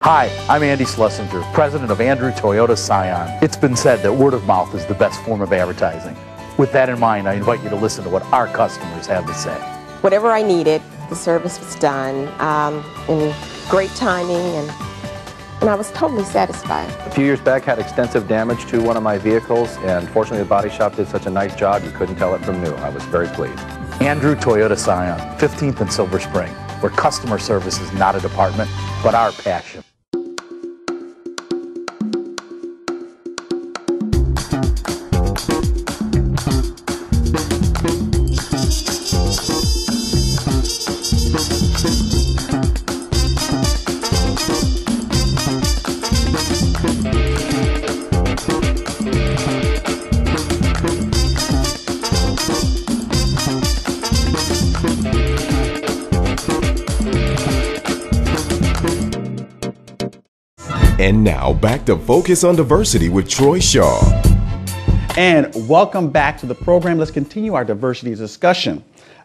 Hi, I'm Andy Schlesinger, president of Andrew Toyota Scion. It's been said that word of mouth is the best form of advertising. With that in mind, I invite you to listen to what our customers have to say. Whatever I needed, the service was done in great timing, and I was totally satisfied. A few years back, had extensive damage to one of my vehicles, and fortunately the body shop did such a nice job you couldn't tell it from new. I was very pleased. Andrew Toyota Scion, 15th and Silver Spring, where customer service is not a department, but our passion. And now, back to Focus on Diversity with Troy Shaw. And welcome back to the program. Let's continue our diversity discussion.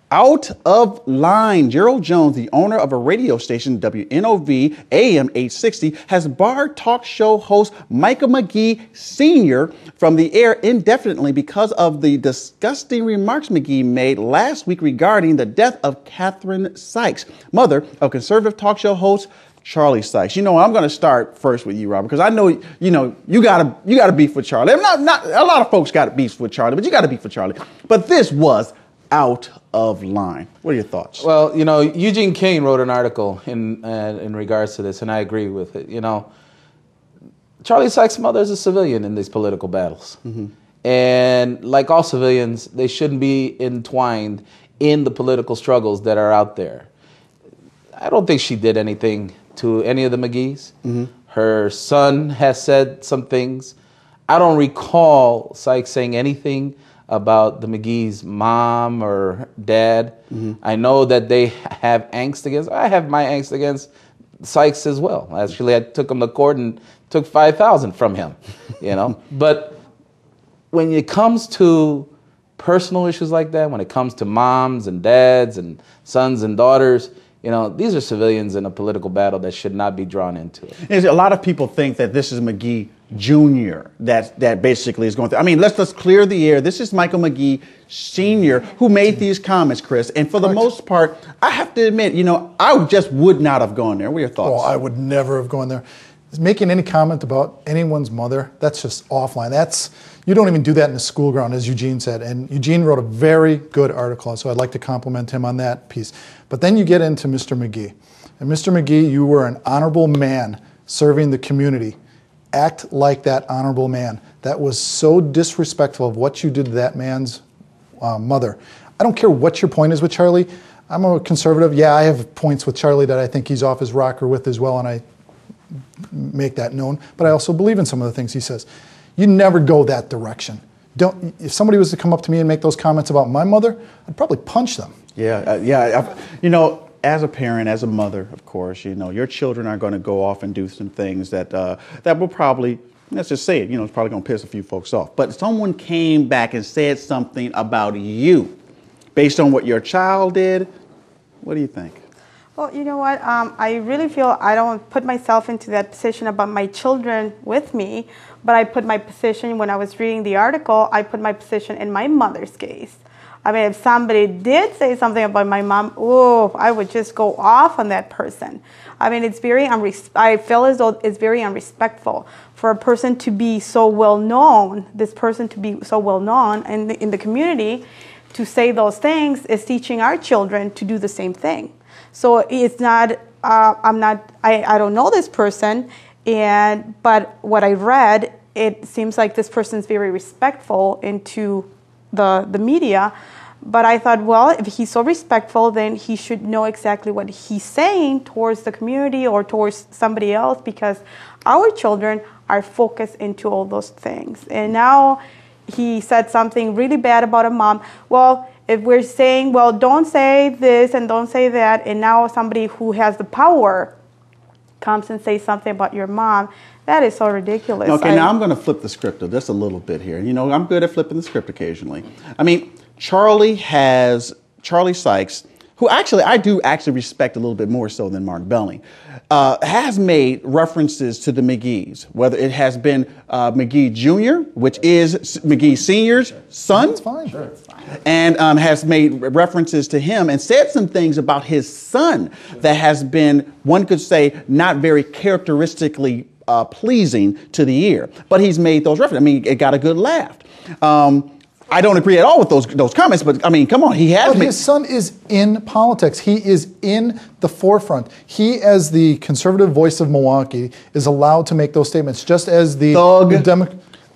Out of line, Gerald Jones, the owner of a radio station, WNOV AM 860, has barred talk show host Michael McGee Sr. from the air indefinitely because of the disgusting remarks McGee made last week regarding the death of Charlie Sykes, mother of conservative talk show host Charlie Sykes. You know, I'm going to start first with you, Robert, because I know, you got a beef with Charlie. Not a lot of folks got beef with Charlie, but you got a beef with Charlie. But this was out of line. What are your thoughts? Well, Eugene Kane wrote an article in regards to this, and I agree with it. Charlie Sykes' mother is a civilian in these political battles. Mm-hmm. And like all civilians, they shouldn't be entwined in the political struggles that are out there. I don't think she did anything to any of the McGees. Mm-hmm. Her son has said some things. I don't recall Sykes saying anything about the McGee's mom or dad. Mm-hmm. I know that they have angst against. I have my angst against Sykes as well. Actually, I took him to court and took $5,000 from him. But when it comes to personal issues like that, when it comes to moms and dads and sons and daughters, these are civilians in a political battle that should not be drawn into it. And a lot of people think that this is McGee Jr. that basically is going through. I mean, let's clear the air. This is Michael McGee Sr. who made these comments, Chris. And for the most part, I have to admit, I just would not have gone there. What are your thoughts? Well, I would never have gone there. Making any comment about anyone's mother, that's just offline. You don't even do that in the school ground, as Eugene said. And Eugene wrote a very good article, so I'd like to compliment him on that piece. But then you get into Mr. McGee. And Mr. McGee, you were an honorable man serving the community. Act like that honorable man. That was so disrespectful of what you did to that man's mother. I don't care what your point is with Charlie. I'm a conservative. Yeah, I have points with Charlie that I think he's off his rocker with as well, and I make that known. But I also believe in some of the things he says. You never go that direction. If somebody was to come up to me and make those comments about my mother, I'd probably punch them. As a parent, as a mother, of course, your children are going to go off and do some things that will probably, let's just say it, it's probably going to piss a few folks off. But someone came back and said something about you based on what your child did. What do you think? Well, you know what? I really feel I don't put myself into that position about my children with me, but I put my position, when I was reading the article, I put my position in my mother's case. I mean, if somebody did say something about my mom, I would just go off on that person. I mean, I feel as though it's very unrespectful for a person to be so well known, this person to be so well known in the community, to say those things is teaching our children to do the same thing. So it's not, I don't know this person, but what I read, it seems like this person's very respectful into the media. But I thought, well, if he's so respectful, then he should know exactly what he's saying towards the community or towards somebody else, because our children are focused into all those things. And now he said something really bad about a mom. Well, if we're saying, well, don't say this and don't say that, and now somebody who has the power comes and says something about your mom, that is so ridiculous. Okay, now I'm going to flip the script just a little bit here. I'm good at flipping the script occasionally. I mean, Charlie Sykes who actually I do actually respect a little bit more so than Mark Belling, has made references to the McGees, whether it has been McGee Jr., which is McGee Sr.'s son. That's fine. Sure. And has made references to him and said some things about his son that has been, one could say, not very characteristically pleasing to the ear. But he's made those references. I mean, it got a good laugh. I don't agree at all with those comments, but I mean, come on, he has. But his son is in politics. He is in the forefront. He, as the conservative voice of Milwaukee, is allowed to make those statements, just as the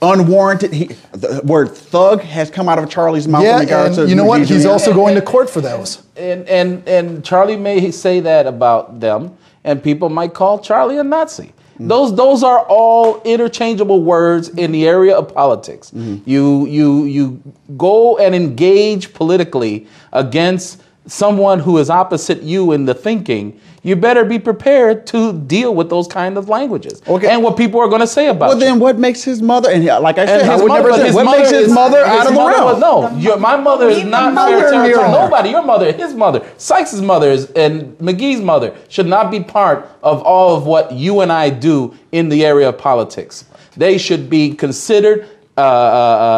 unwarranted. The word "thug" has come out of Charlie's mouth. Yeah, in regards and to you know what? McGee He's Jr. also going to court for those. And Charlie may say that about them, and people might call Charlie a Nazi. Those are all interchangeable words in the area of politics. You go and engage politically against someone who is opposite you in the thinking. You better be prepared to deal with those kind of languages and what people are going to say about you. Well, then what makes his mother, and like I said, what makes his mother out of the realm? No, my mother is not fair territory. Nobody, your mother, his mother, Sykes' mother, and McGee's mother should not be part of all of what you and I do in the area of politics. They should be considered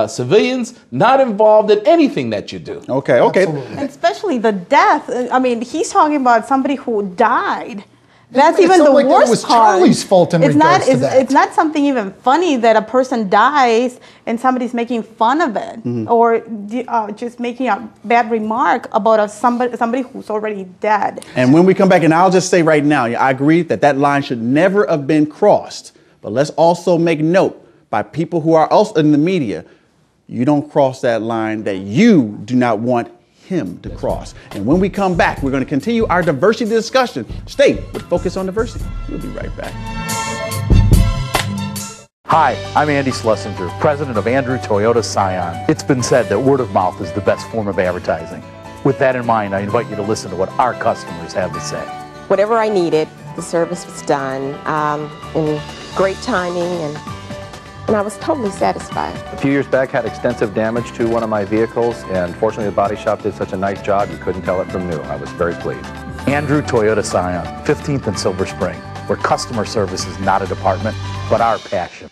civilians, not involved in anything that you do. Okay. And especially the death. I mean, he's talking about somebody who died. That's even the worst part. It was Charlie's fault in regards to that. It's not something even funny that a person dies and somebody's making fun of it or just making a bad remark about somebody who's already dead. And when we come back, and I'll just say right now, I agree that line should never have been crossed. But let's also make note by people who are also in the media, you don't cross that line that you do not want him to cross. And when we come back, we're going to continue our diversity discussion. Stay with Focus on Diversity. We'll be right back. Hi, I'm Andy Schlesinger, president of Andrew Toyota Scion. It's been said that word of mouth is the best form of advertising. With that in mind, I invite you to listen to what our customers have to say. Whatever I needed, the service was done in great timing, and I was totally satisfied. A few years back, had extensive damage to one of my vehicles, and fortunately the body shop did such a nice job, you couldn't tell it from new. I was very pleased. Andrew Toyota Scion, 15th and Silver Spring, where customer service is not a department, but our passion.